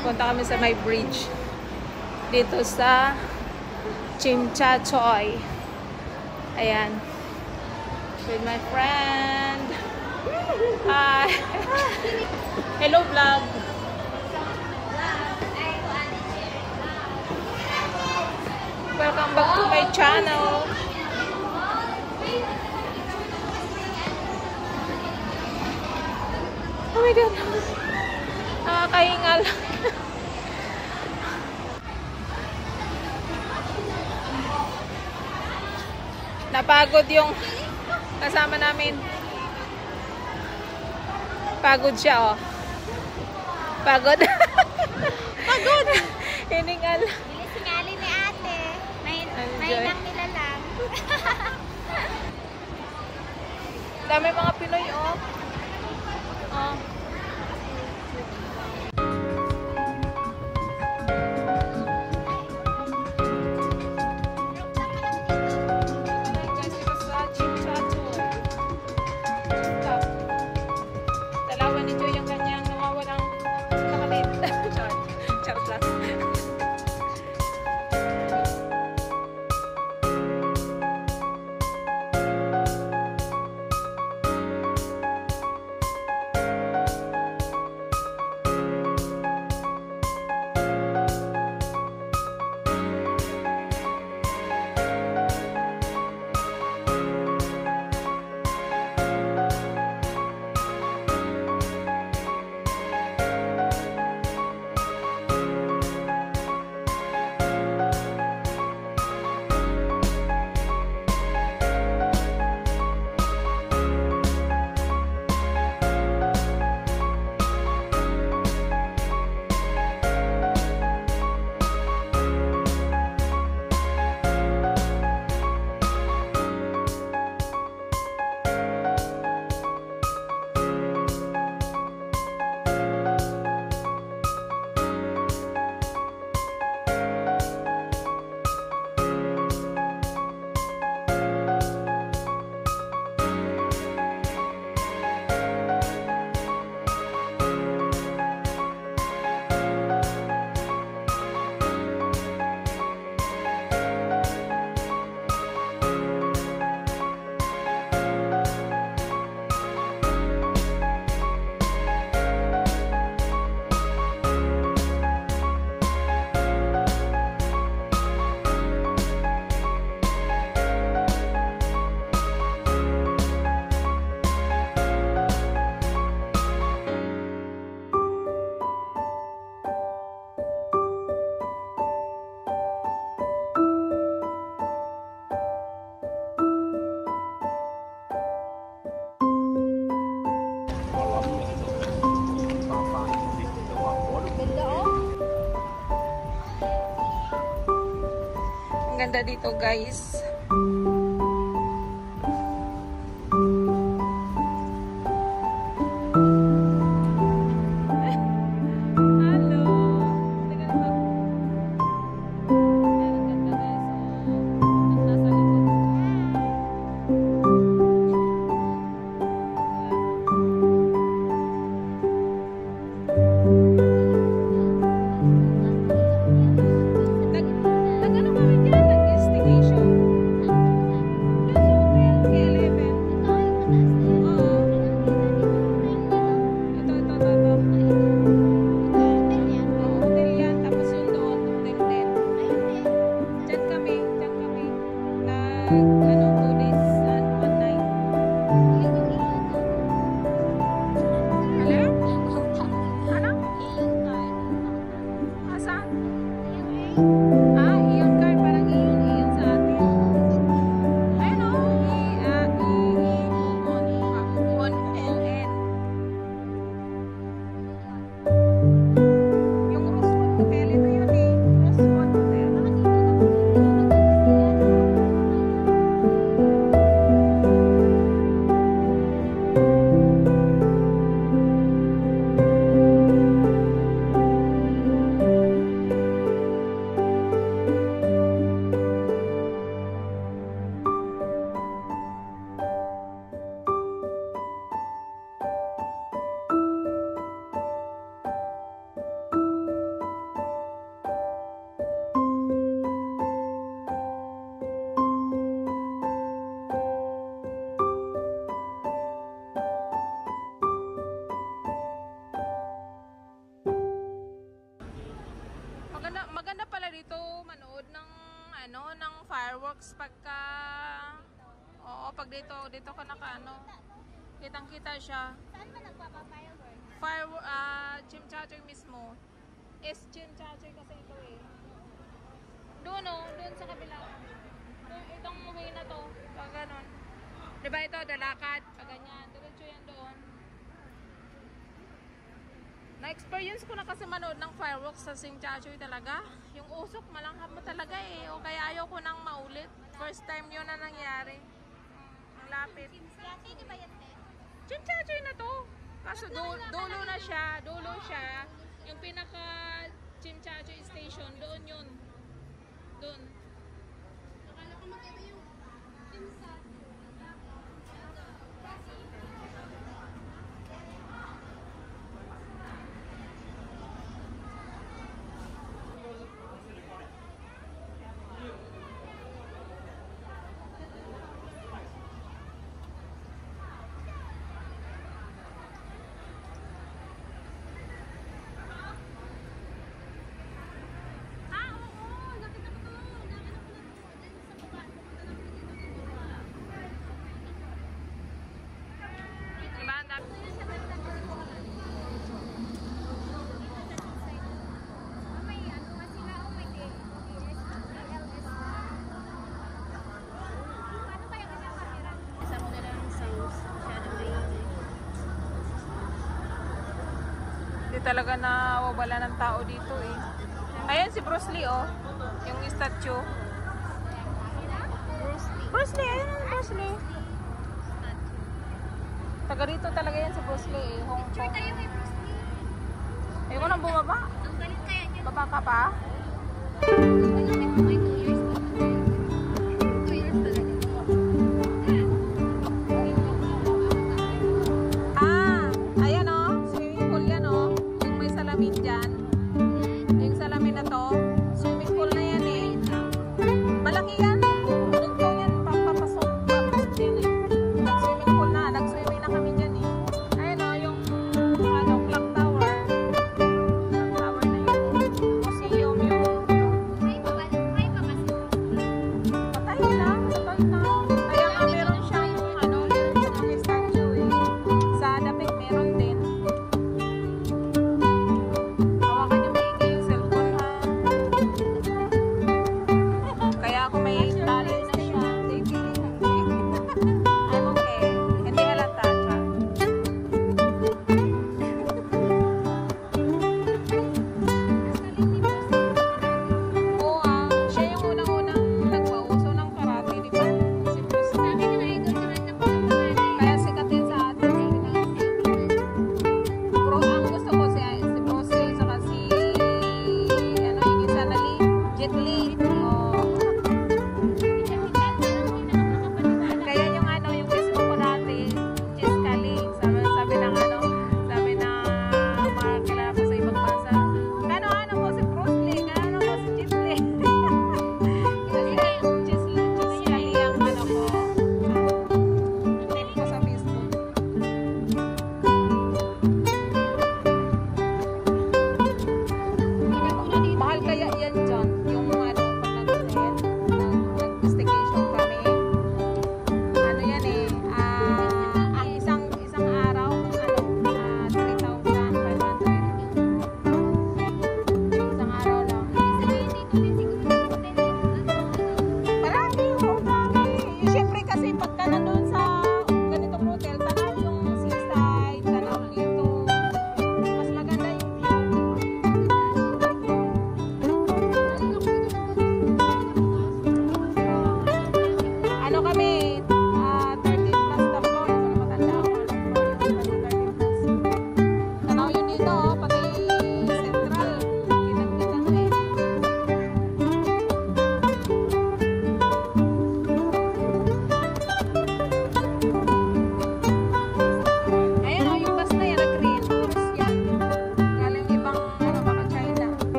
Punta kami sa may bridge. Dito sa Chimchachoy. Ayan. With my friend. Hi. Hello vlog. Welcome back to my channel. Oh my God. Nakakahingal. Napagod yung kasama namin. Pagod siya, oh. Pagod. Pagod. Hiningal. Singali ni ate. May nang nilalang. Dami mga Pinoy, oh. Oh. Ganda dito, guys. Nag-ano kami dyan? Nag-estimation. fireworks pagka... Oo, pag dito ka naka-ano. Kitang-kita siya. Saan ba nagpapa-fireworks? Chimchachoy mismo. Is Chimchachoy kasi ito eh. Doon oh, doon sa kabila. Itong way na to. Pag ganun. Diba ito, dalakad. Pag ganyan. Diretso yan doon. Na-experience ko na kasi manood ng fireworks sa Chimchachoy talaga. Yung usok, malanghap mo talaga eh. O kaya ayaw ko nang maulit. First time yun na nangyari. Ang lapit. Yati, di ba yan, te? Chimchachoy na to. Kaso dulo na siya. Dulo siya. Yung pinaka Chimchachoy station, doon yun. Doon. Akala ko magkaiba yung Chimchachoy. Diba? Ang dami. May ano nga sila, may DLS. Paano kaya kanya camera? Sa mo na lang sounds, siya na may Hindi talaga nawawala ng tao dito eh. Ayan si Bruce Lee oh. Yung statue. Bruce Lee, ayun ang Bruce Lee. Taga rito talaga yan si Bruce Lee eh. Hong Picture Kong. tayo kay Bruce Lee. Ayoko nang bumaba. Ang galit kaya niya. Baba ka pa? Ang galit kay